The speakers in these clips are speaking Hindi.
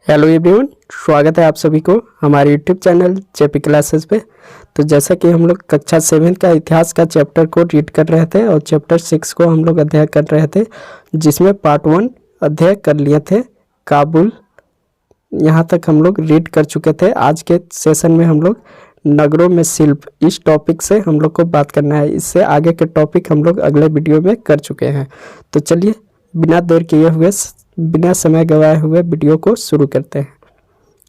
हेलो एवरीवन, स्वागत है आप सभी को हमारे यूट्यूब चैनल जेपी क्लासेस पे। तो जैसा कि हम लोग कक्षा 7 का इतिहास का चैप्टर को रीड कर रहे थे और चैप्टर 6 को हम लोग अध्ययन कर रहे थे, जिसमें पार्ट 1 अध्ययन कर लिए थे काबुल। यहाँ तक हम लोग रीड कर चुके थे। आज के सेशन में हम लोग नगरों में शिल्प, इस टॉपिक से हम लोग को बात करना है। इससे आगे के टॉपिक हम लोग अगले वीडियो में कर चुके हैं। तो चलिए बिना देर किए हुए, बिना समय गवाए हुए वीडियो को शुरू करते हैं।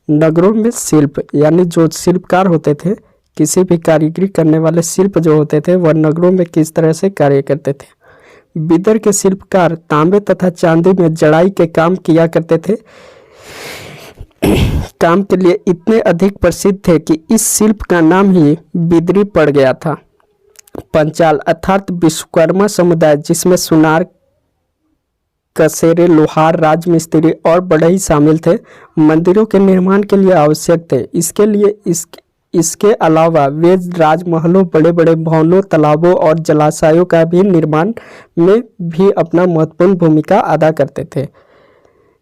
नगरों में शिल्प यानी जो शिल्पकार होते थे, किसी भी कारीगरी करने वाले शिल्प जो होते थे, वह नगरों में किस तरह से कार्य करते थे। बिदर के शिल्पकार तांबे तथा चांदी में जड़ाई के काम किया करते थे। काम के लिए इतने अधिक प्रसिद्ध थे कि इस शिल्प का नाम ही बिदरी पड़ गया था। पंचाल अर्थात विश्वकर्मा समुदाय, जिसमें सुनार, कसेरे, लोहार, राजमिस्त्री और बढ़ई शामिल थे, मंदिरों के निर्माण के लिए आवश्यक थे। इसके अलावा वे राजमहलों, बड़े बड़े भवनों, तालाबों और जलाशयों का भी निर्माण में भी अपना महत्वपूर्ण भूमिका अदा करते थे।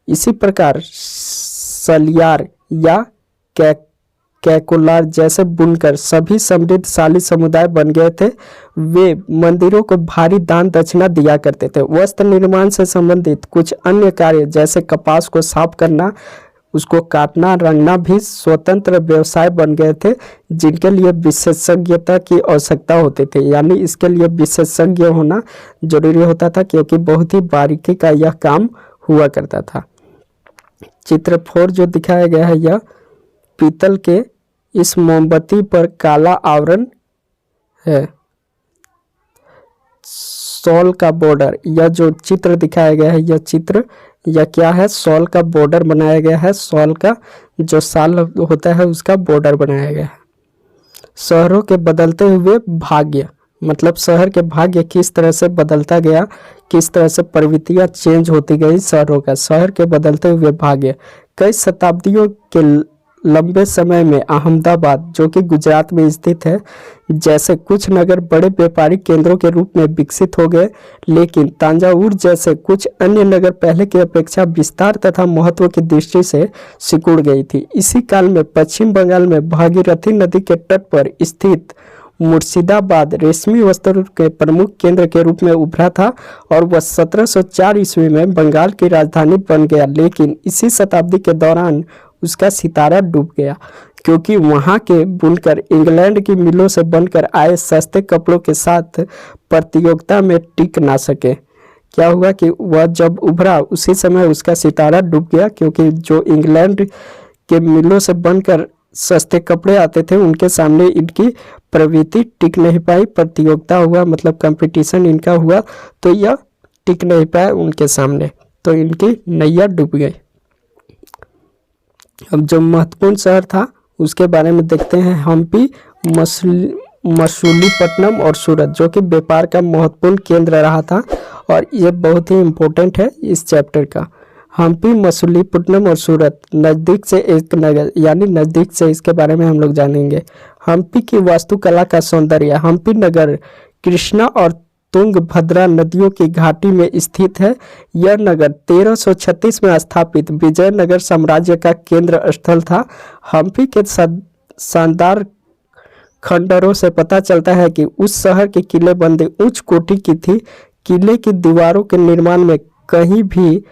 इसी प्रकार सलियार या कैकोलार जैसे बुनकर सभी समृद्धशाली समुदाय बन गए थे। वे मंदिरों को भारी दान दक्षिणा दिया करते थे। वस्त्र निर्माण से संबंधित कुछ अन्य कार्य जैसे कपास को साफ करना, उसको काटना, रंगना भी स्वतंत्र व्यवसाय बन गए थे, जिनके लिए विशेषज्ञता की आवश्यकता होती थी। यानी इसके लिए विशेषज्ञ होना जरूरी होता था, क्योंकि बहुत ही बारीकी का यह काम हुआ करता था। चित्र 4 जो दिखाया गया है, यह पीतल के इस मोमबत्ती पर काला आवरण है। शॉल का बॉर्डर, यह जो चित्र दिखाया गया है, यह चित्र यह क्या है? शॉल का बॉर्डर बनाया गया है। शॉल का जो शाल होता है उसका बॉर्डर बनाया गया है। शहरों के बदलते हुए भाग्य, मतलब शहर के भाग्य किस तरह से बदलता गया, किस तरह से प्रवृत्तियां चेंज होती गई शहरों का। शहर के बदलते हुए भाग्य, कई शताब्दियों के लंबे समय में अहमदाबाद, जो कि गुजरात में स्थित है, जैसे कुछ नगर बड़े व्यापारिक केंद्रों के रूप में विकसित हो गए, लेकिन तंजावुर जैसे कुछ अन्य नगर पहले की अपेक्षा विस्तार तथा महत्व की दृष्टि से सिकुड़ गई थी। इसी काल में पश्चिम बंगाल में भागीरथी नदी के तट पर स्थित मुर्शिदाबाद रेशमी वस्त्रों के प्रमुख केंद्र के रूप में उभरा था और वह 1704 ईस्वी में बंगाल की राजधानी बन गया। लेकिन इसी शताब्दी के दौरान उसका सितारा डूब गया, क्योंकि वहां के बुनकर इंग्लैंड की मिलों से बनकर आए सस्ते कपड़ों के साथ प्रतियोगिता में टिक ना सके। क्या हुआ कि वह जब उभरा उसी समय उसका सितारा डूब गया, क्योंकि जो इंग्लैंड के मिलों से बनकर सस्ते कपड़े आते थे, उनके सामने इनकी प्रवृत्ति टिक नहीं पाई। प्रतियोगिता हुआ, मतलब कंपटीशन इनका हुआ, तो यह टिक नहीं पाया उनके सामने, तो इनकी नैया डूब गई। अब जो महत्वपूर्ण शहर था उसके बारे में देखते हैं। हम्पी, मसूलीपट्टनम और सूरत, जो कि व्यापार का महत्वपूर्ण केंद्र रहा था, और ये बहुत ही इम्पोर्टेंट है इस चैप्टर का। हम्पी, मसूलीपट्टनम और सूरत नज़दीक से एक नगर, यानी नज़दीक से इसके बारे में हम लोग जानेंगे। हम्पी की वास्तुकला का सौंदर्य। हम्पी नगर कृष्णा और तुंगभद्रा नदियों की घाटी में स्थित है। यह नगर 1336 में स्थापित विजयनगर साम्राज्य का केंद्र स्थल था। हम्पी के शानदार खंडरों से पता चलता है कि उस शहर की किलेबंदी उच्च कोटि की थी। किले की दीवारों के निर्माण में कहीं भी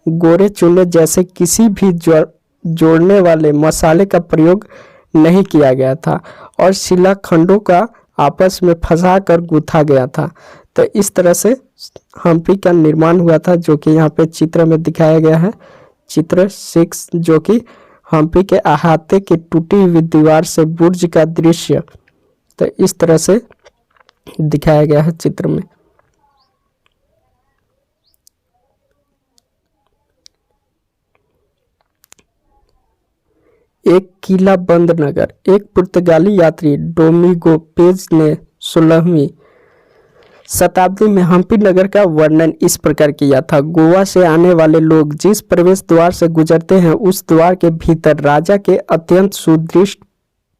गोरे चूने जैसे किसी भी जोड़ने वाले मसाले का प्रयोग नहीं किया गया था, और शिलाखंडों का आपस में फंसा कर गूंथा गया था। तो इस तरह से हम्पी का निर्माण हुआ था, जो कि यहाँ पे चित्र में दिखाया गया है। चित्र 6, जो कि हम्पी के अहाते की टूटी हुई दीवार से बुर्ज का दृश्य, तो इस तरह से दिखाया गया है चित्र में। एक किला बंद नगर। एक पुर्तगाली यात्री डोमिंगो पेज ने 16वीं शताब्दी में हम्पी नगर का वर्णन इस प्रकार किया था। गोवा से आने वाले लोग जिस प्रवेश द्वार से गुजरते हैं, उस द्वार के भीतर राजा के अत्यंत सुदृढ़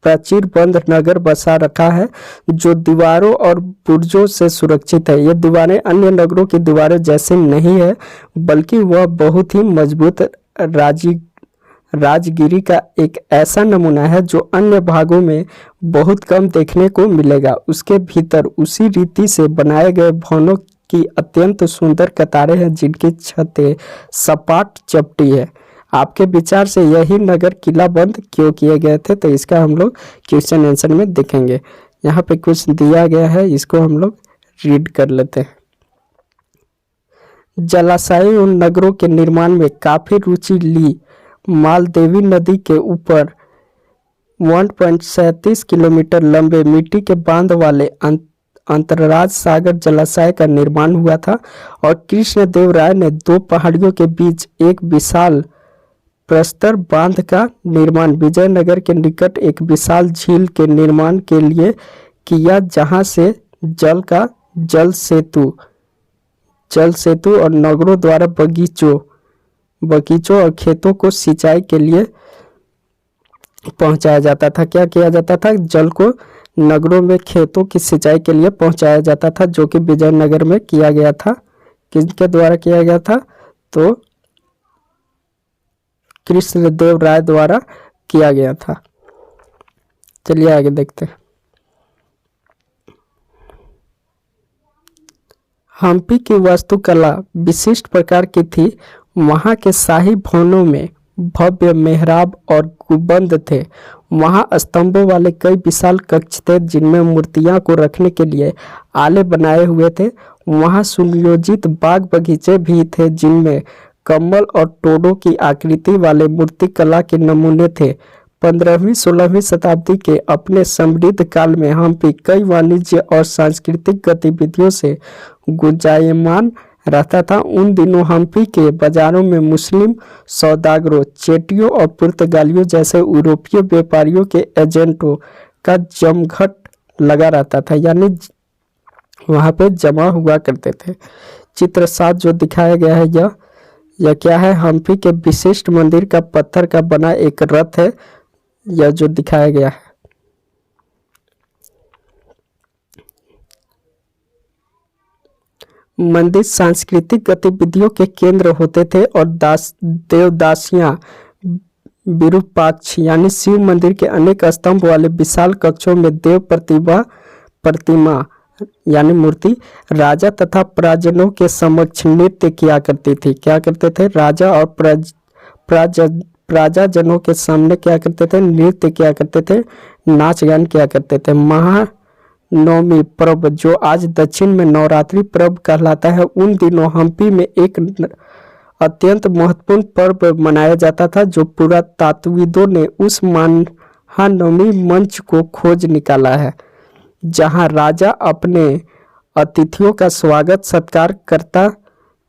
प्राचीर बंद नगर बसा रखा है, जो दीवारों और बुर्जों से सुरक्षित है। ये दीवारें अन्य नगरों की दीवारें जैसे नहीं है, बल्कि वह बहुत ही मजबूत राजगिरी का एक ऐसा नमूना है जो अन्य भागों में बहुत कम देखने को मिलेगा। उसके भीतर उसी रीति से बनाए गए भवनों की अत्यंत सुंदर कतारें हैं जिनकी छतें सपाट चपटी है। आपके विचार से यही नगर किलाबंद क्यों किए गए थे? तो इसका हम लोग क्वेश्चन आंसर में देखेंगे। यहाँ पे कुछ दिया गया है, इसको हम लोग रीड कर लेते हैं। जलाशयों और नगरों के निर्माण में काफी रुचि ली। मालदेवी नदी के ऊपर 1.37 किलोमीटर लंबे मिट्टी के बांध वाले अंतर्राज सागर जलाशय का निर्माण हुआ था और कृष्णदेव राय ने दो पहाड़ियों के बीच एक विशाल प्रस्तर बांध का निर्माण विजयनगर के निकट एक विशाल झील के निर्माण के लिए किया, जहां से जल सेतु और नगरों द्वारा बगीचों और खेतों को सिंचाई के लिए पहुंचाया जाता था। क्या किया जाता था? जल को नगरों में खेतों की सिंचाई के लिए पहुंचाया जाता था, जो कि विजयनगर में किया गया था। किसके द्वारा किया गया था? तो कृष्णदेव राय द्वारा किया गया था। चलिए आगे देखते हैं। हम्पी की वास्तुकला विशिष्ट प्रकार की थी। वहां के शाही भवनों में भव्य मेहराब और गुंबद थे। वहां स्तंभों वाले कई विशाल कक्ष थे जिनमें मूर्तियां को रखने के लिए आले बनाए हुए थे। वहां सुनियोजित बाग बगीचे भी थे जिनमें कमल और टोडों की आकृति वाले मूर्तिकला के नमूने थे। 15वीं-16वीं शताब्दी के अपने समृद्ध काल में हम्पी कई वाणिज्य और सांस्कृतिक गतिविधियों से गुंजायमान रहता था। उन दिनों हम्पी के बाजारों में मुस्लिम सौदागरों, चेटियों और पुर्तगालियों जैसे यूरोपीय व्यापारियों के एजेंटों का जमघट लगा रहता था, यानी वहाँ पे जमा हुआ करते थे। चित्र 7 जो दिखाया गया है यह क्या है? हम्पी के विशिष्ट मंदिर का पत्थर का बना एक रथ है, यह जो दिखाया गया है। मंदिर सांस्कृतिक गतिविधियों के केंद्र होते थे और देवदासियां विरूपाक्ष यानी शिव मंदिर के अनेक स्तंभ वाले विशाल कक्षों में देव प्रतिमा यानी मूर्ति राजा तथा प्रजाजनों के समक्ष नृत्य किया करती थी। क्या करते थे? राजा और प्रजाजनों के सामने क्या करते थे? नृत्य किया करते थे, नाच गान किया करते थे। महानवमी पर्व जो आज दक्षिण में नवरात्रि पर्व कहलाता है, उन दिनों हम्पी में एक अत्यंत महत्वपूर्ण पर्व मनाया जाता था, जो पुरातत्वविदों ने उस महानवमी मंच को खोज निकाला है जहां राजा अपने अतिथियों का स्वागत सत्कार करता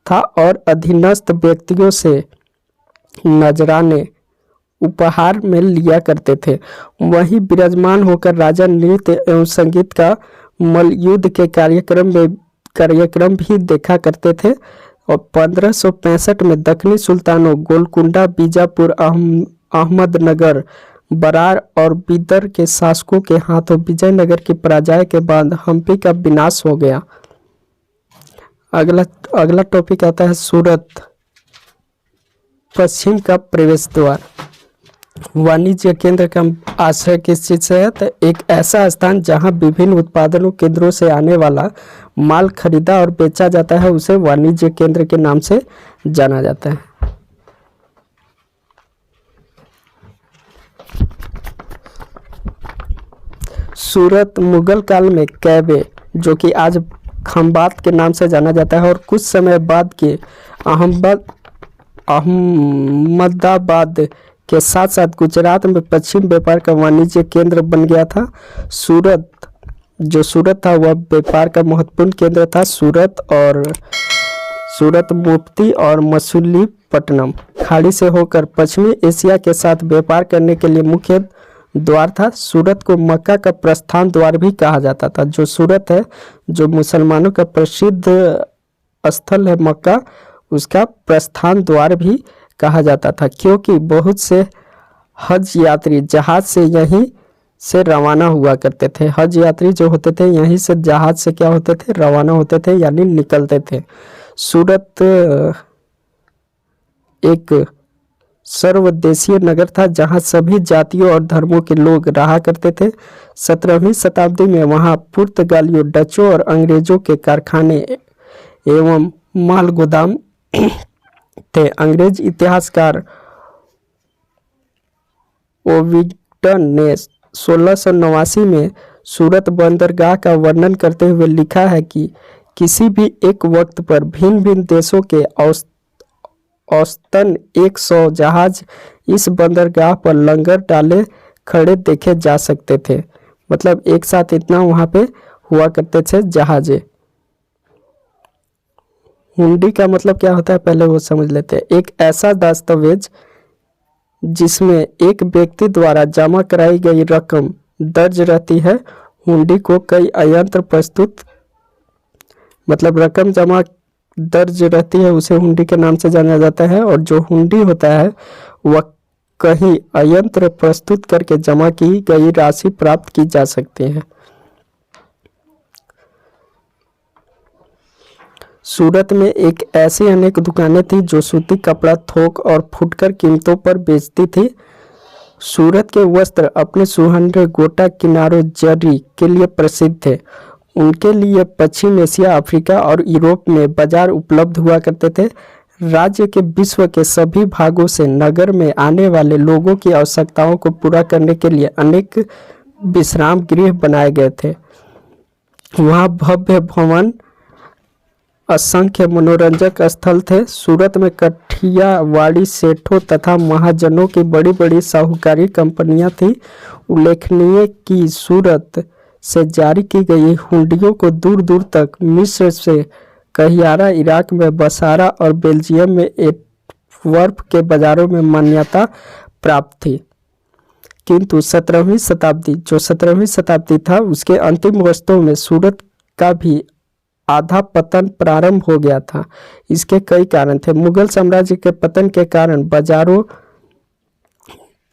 था और अधीनस्थ व्यक्तियों से नजराने उपहार में लिया करते थे। वहीं विराजमान होकर राजा नृत्य एवं संगीत का मल्लयुद्ध के कार्यक्रम भी देखा करते थे। और 1565 में दक्षिणी सुल्तानों गोलकुंडा, बीजापुर, अहमदनगर, बरार और बीदर के शासकों के हाथों विजयनगर की पराजय के बाद हम्पी का विनाश हो गया। अगला टॉपिक आता है सूरत, पश्चिम का प्रवेश द्वार। वाणिज्य केंद्र का आश्रय किस चीज से है? तो एक ऐसा स्थान जहां विभिन्न उत्पादनों केंद्रों से आने वाला माल खरीदा और बेचा जाता है, उसे वाणिज्य केंद्र के नाम से जाना जाता है। सूरत मुगल काल में कैबे, जो कि आज खंबात के नाम से जाना जाता है, और कुछ समय बाद के अहमदाबाद के साथ साथ गुजरात में पश्चिम व्यापार का वाणिज्य केंद्र बन गया था। सूरत था वह व्यापार का महत्वपूर्ण केंद्र था। सूरत मुफ्ती और मछलीपट्टनम खाड़ी से होकर पश्चिमी एशिया के साथ व्यापार करने के लिए मुख्य द्वार था। सूरत को मक्का का प्रस्थान द्वार भी कहा जाता था। जो सूरत है, जो मुसलमानों का प्रसिद्ध स्थल है मक्का, उसका प्रस्थान द्वार भी कहा जाता था, क्योंकि बहुत से हज यात्री जहाज से यहीं से रवाना हुआ करते थे। हज यात्री जो होते थे यहीं से जहाज से क्या होते थे? रवाना होते थे, यानी निकलते थे। सूरत एक सर्वदेशीय नगर था जहां सभी जातियों और धर्मों के लोग रहा करते थे। 17वीं शताब्दी में वहां पुर्तगालियों, डचों और अंग्रेजों के कारखाने एवं माल गोदाम थे। अंग्रेज इतिहासकार ओविगटन ने 1689 में सूरत बंदरगाह का वर्णन करते हुए लिखा है कि किसी भी एक वक्त पर भिन्न भिन्न देशों के औसतन 100 जहाज इस बंदरगाह पर लंगर डाले खड़े देखे जा सकते थे। मतलब एक साथ इतना वहां पे हुआ करते थे जहाजे। हुंडी का मतलब क्या होता है पहले वो समझ लेते हैं। एक ऐसा दस्तावेज जिसमें एक व्यक्ति द्वारा जमा कराई गई रकम दर्ज रहती है। हुंडी को कई अयंत्र प्रस्तुत, मतलब रकम जमा दर्ज रहती है उसे हुंडी के नाम से जाना जाता है। और जो हुंडी होता है वह कहीं अयंत्र प्रस्तुत करके जमा की गई राशि प्राप्त की जा सकती है। सूरत में एक ऐसी अनेक दुकानें थी जो सूती कपड़ा थोक और फुटकर कीमतों पर बेचती थी। सूरत के वस्त्र अपने सुनहरे गोटा किनारों जरी के लिए प्रसिद्ध थे। उनके लिए पश्चिम एशिया, अफ्रीका और यूरोप में बाजार उपलब्ध हुआ करते थे। राज्य के विश्व के सभी भागों से नगर में आने वाले लोगों की आवश्यकताओं को पूरा करने के लिए अनेक विश्राम गृह बनाए गए थे। वहाँ भव्य भवन, असंख्य मनोरंजक स्थल थे। सूरत में कठियावाड़ी सेठों तथा महाजनों की बड़ी बड़ी साहूकारी कंपनियां थी। उल्लेखनीय कि सूरत से जारी की गई हुंडियों को दूर दूर तक मिस्र से कहियारा, इराक में बसारा और बेल्जियम में एंटवर्प के बाजारों में मान्यता प्राप्त थी। किंतु 17वीं शताब्दी था, उसके अंतिम वर्षों में सूरत का भी आधा पतन प्रारंभ हो गया था। इसके कई कारण थे। मुगल साम्राज्य के पतन के कारण बाजारों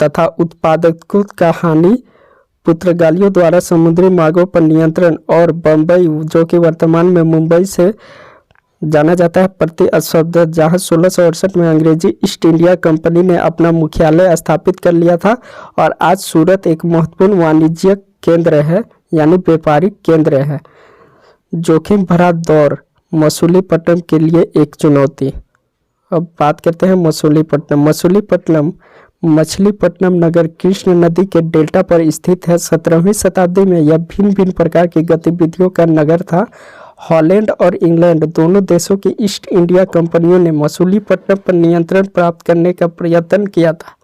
तथा उत्पादकों का हानि, पुर्तगालियों द्वारा समुद्री मार्गों पर नियंत्रण और बम्बई, जो कि वर्तमान में मुंबई से जाना जाता है, प्रति अस्वस्थ, जहां 1668 में अंग्रेजी ईस्ट इंडिया कंपनी ने अपना मुख्यालय स्थापित कर लिया था। और आज सूरत एक महत्वपूर्ण वाणिज्यिक केंद्र है, यानी व्यापारिक केंद्र है। जोखिम भरा दौर मसूलीपट्टनम के लिए एक चुनौती। अब बात करते हैं मसूलीपट्टनम। मसूलीपट्टनम मछलीपट्टनम नगर कृष्ण नदी के डेल्टा पर स्थित है। 17वीं शताब्दी में यह भिन्न भिन्न प्रकार की गतिविधियों का नगर था। हॉलैंड और इंग्लैंड दोनों देशों की ईस्ट इंडिया कंपनियों ने मसूलीपट्टनम पर नियंत्रण प्राप्त करने का प्रयत्न किया था,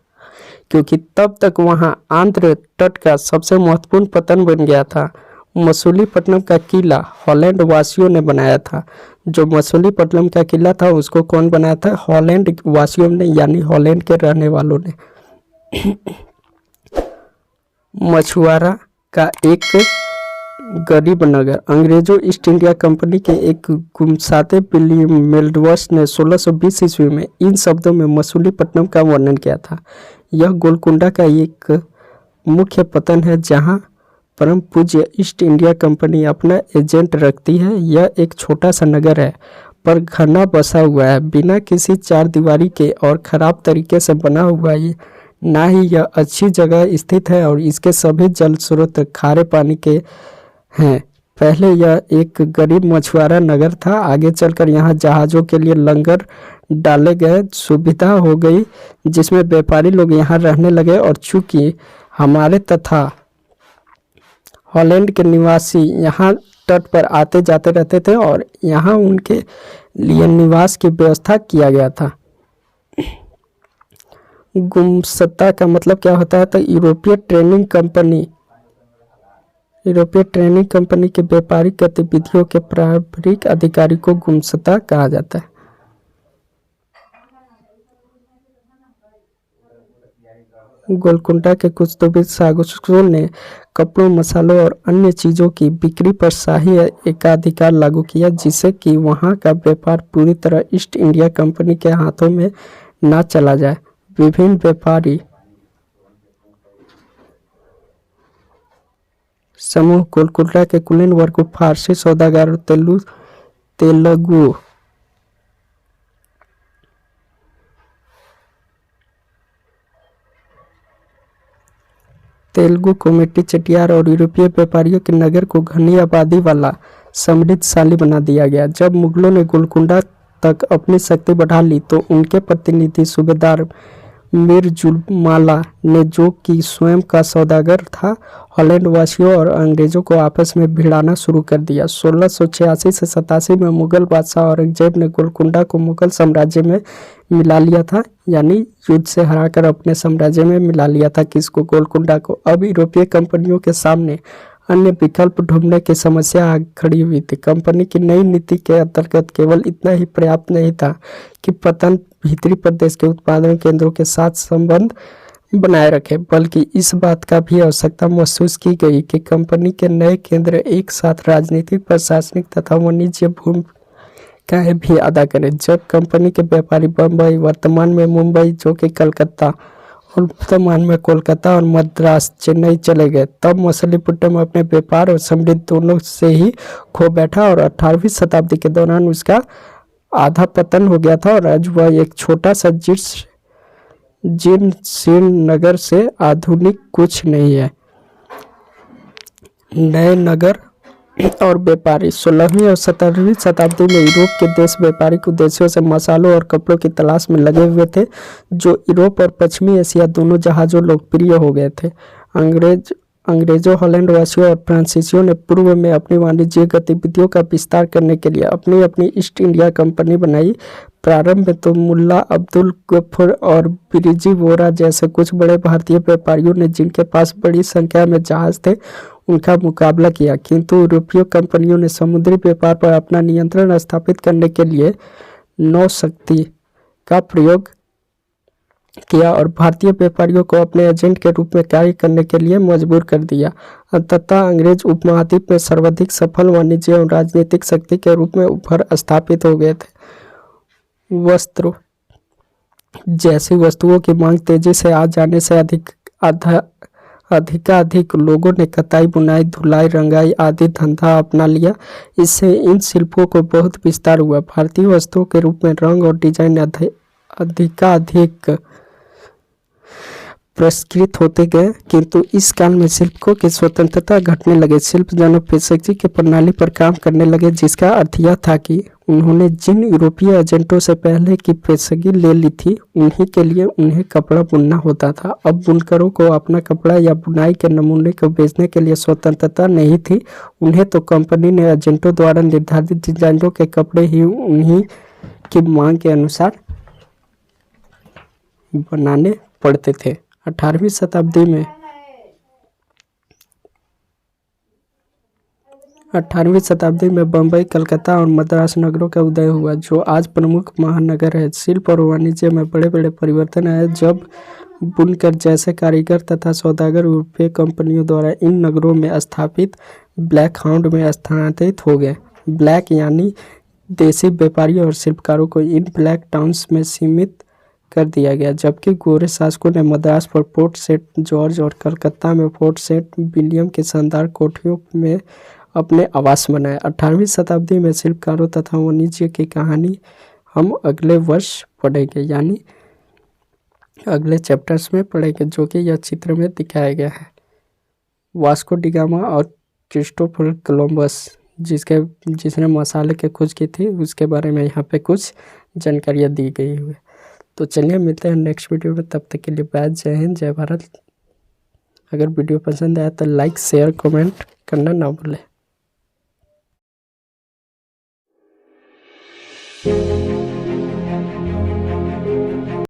क्योंकि तब तक वहां आंध्र तट का सबसे महत्वपूर्ण पतन बन गया था। मसूलीपट्टनम का किला हॉलैंड वासियों ने बनाया था। जो मसूलीपट्टनम का किला था उसको कौन बनाया था? हॉलैंड वासियों ने, यानी हॉलैंड के रहने वालों ने। मछुआरा का एक गरीब नगर। अंग्रेजों ईस्ट इंडिया कंपनी के एक गुमसाते विलियम मेल्डवर्स ने 1620 ईस्वी में इन शब्दों में मसूलीपट्टनम का वर्णन किया था। यह गोलकुंडा का एक मुख्य पतन है जहां परम पूज्य ईस्ट इंडिया कंपनी अपना एजेंट रखती है। यह एक छोटा सा नगर है पर घना बसा हुआ है, बिना किसी चार दीवारी के और खराब तरीके से बना हुआ है। ना ही यह अच्छी जगह स्थित है और इसके सभी जल स्रोत खारे पानी के हैं। पहले यह एक गरीब मछुआरा नगर था। आगे चलकर यहाँ जहाज़ों के लिए लंगर डाले गए, सुविधा हो गई जिसमें व्यापारी लोग यहाँ रहने लगे। और चूंकि हमारे तथा हॉलैंड के निवासी यहाँ तट पर आते जाते रहते थे और यहाँ उनके लिए निवास की व्यवस्था किया गया था। गुमसता का मतलब क्या होता है? तो यूरोपीय ट्रेनिंग कंपनी के व्यापारिक गतिविधियों के प्रारंभिक अधिकारी को गुमसता कहा जाता है। गोलकुंडा के कुछ तो भी शासकों ने कपड़ों, मसालों और अन्य चीज़ों की बिक्री पर शाही एकाधिकार लागू किया, जिससे कि वहां का व्यापार पूरी तरह ईस्ट इंडिया कंपनी के हाथों में न चला जाए। विभिन्न व्यापारी समूह गोलकुंडा के कुलीन वर्ग को फारसी सौदागरों, तेलुगु तेलुगु कमेटी चेटियार और यूरोपीय व्यापारियों के नगर को घनी आबादी वाला समृद्धशाली बना दिया गया। जब मुगलों ने गोलकुंडा तक अपनी शक्ति बढ़ा ली तो उनके प्रतिनिधि सूबेदार मीर जुलमाला ने, जो कि स्वयं का सौदागर था, हॉलैंड वासियों और अंग्रेजों को आपस में भिड़ाना शुरू कर दिया। 1686 से 87 में मुगल बादशाह औरंगजेब ने गोलकुंडा को मुगल साम्राज्य में मिला लिया था, यानी युद्ध से हराकर अपने साम्राज्य में मिला लिया था किसको, गोलकुंडा को। अब यूरोपीय कंपनियों के सामने अन्य विकल्प ढूंढने की समस्या आ खड़ी हुई थी। कंपनी की नई नीति के अंतर्गत केवल इतना ही पर्याप्त नहीं था कि पतन भीतरी प्रदेश के उत्पादन केंद्रों के साथ संबंध बनाए रखे, बल्कि इस बात का भी आवश्यकता महसूस की गई कि कंपनी के नए केंद्र एक साथ राजनीतिक, प्रशासनिक तथा वाणिज्य भूमिकाएं भी अदा करें। जब कंपनी के व्यापारी बम्बई, वर्तमान में मुंबई जो कि कलकत्ता, और वर्तमान में कोलकाता और मद्रास, चेन्नई चले गए, तब मछलीपट्टनम अपने व्यापार और समृद्धि दोनों से ही खो बैठा और 18वीं शताब्दी के दौरान उसका आधा पतन हो गया था और आज वह एक छोटा सा जीर्ण शीर्ण नगर से आधुनिक कुछ नहीं है। नए नगर और व्यापारी 16वीं और 17वीं शताब्दी में यूरोप के देश व्यापारिक उद्देश्यों से मसालों और कपड़ों की तलाश में लगे हुए थे, जो यूरोप और पश्चिमी एशिया दोनों जहाज़ों लोकप्रिय हो गए थे। अंग्रेजों, हॉलैंड वासियों और फ्रांसीसियों ने पूर्व में अपनी वाणिज्यिक गतिविधियों का विस्तार करने के लिए अपनी अपनी ईस्ट इंडिया कंपनी बनाई। प्रारंभ में तो मुल्ला अब्दुल गफर और बिरजी वोरा जैसे कुछ बड़े भारतीय व्यापारियों ने, जिनके पास बड़ी संख्या में जहाज थे, उनका मुकाबला किया, किंतु यूरोपीय कंपनियों ने समुद्री व्यापार पर अपना नियंत्रण स्थापित करने के लिए नौशक्ति का प्रयोग किया और भारतीय व्यापारियों को अपने एजेंट के रूप में कार्य करने के लिए मजबूर कर दिया। अंततः अंग्रेज उपमहाद्वीप में सर्वाधिक सफल वाणिज्य और राजनीतिक शक्ति के रूप में उभर स्थापित हो गए थे। वस्त्र जैसी वस्तुओं की मांग तेजी से आ जाने से अधिकाधिक लोगों ने कताई, बुनाई, धुलाई, रंगाई आदि धंधा अपना लिया। इससे इन शिल्पों को बहुत विस्तार हुआ। भारतीय वस्त्रों के रूप में रंग और डिजाइन अधिकाधिक परिष्कृत होते गए, किंतु इस काल में शिल्पों की स्वतंत्रता घटने लगे। शिल्प जनक पेशगी की प्रणाली पर काम करने लगे, जिसका अर्थ यह था कि उन्होंने जिन यूरोपीय एजेंटों से पहले की पेशगी ले ली थी, उन्हीं के लिए उन्हें कपड़ा बुनना होता था। अब बुनकरों को अपना कपड़ा या बुनाई के नमूने को बेचने के लिए स्वतंत्रता नहीं थी। उन्हें तो कंपनी ने एजेंटों द्वारा निर्धारित डिजाइनों के कपड़े ही उन्हीं की मांग के अनुसार बनाने पड़ते थे। 18वीं शताब्दी में बम्बई, कलकत्ता और मद्रास नगरों का उदय हुआ, जो आज प्रमुख महानगर है। शिल्प और वाणिज्य में बड़े बड़े परिवर्तन आए जब बुनकर जैसे कारीगर तथा सौदागर यूरोपीय कंपनियों द्वारा इन नगरों में स्थापित ब्लैक हाउंड में स्थानांतरित हो गए। ब्लैक यानी देसी व्यापारियों और शिल्पकारों को इन ब्लैक टाउन्स में सीमित कर दिया गया, जबकि गोरे शासकों ने मद्रास पर फोर्ट सेंट जॉर्ज और कलकत्ता में फोर्ट सेंट विलियम के शानदार कोठियों में अपने आवास बनाए। 18वीं शताब्दी में शिल्पकारों तथा वाणिज्य की कहानी हम अगले वर्ष पढ़ेंगे, यानी अगले चैप्टर्स में पढ़ेंगे, जो कि यह चित्र में दिखाया गया है। वास्को डी गामा और क्रिस्टोफर कोलंबस जिसने मसाले की खोज की थी, उसके बारे में यहाँ पे कुछ जानकारियाँ दी गई हुई। तो चलिए मिलते हैं नेक्स्ट वीडियो में, तब तक के लिए बाय, जय हिंद, जय भारत। अगर वीडियो पसंद आया तो लाइक, शेयर, कमेंट करना ना भूलें।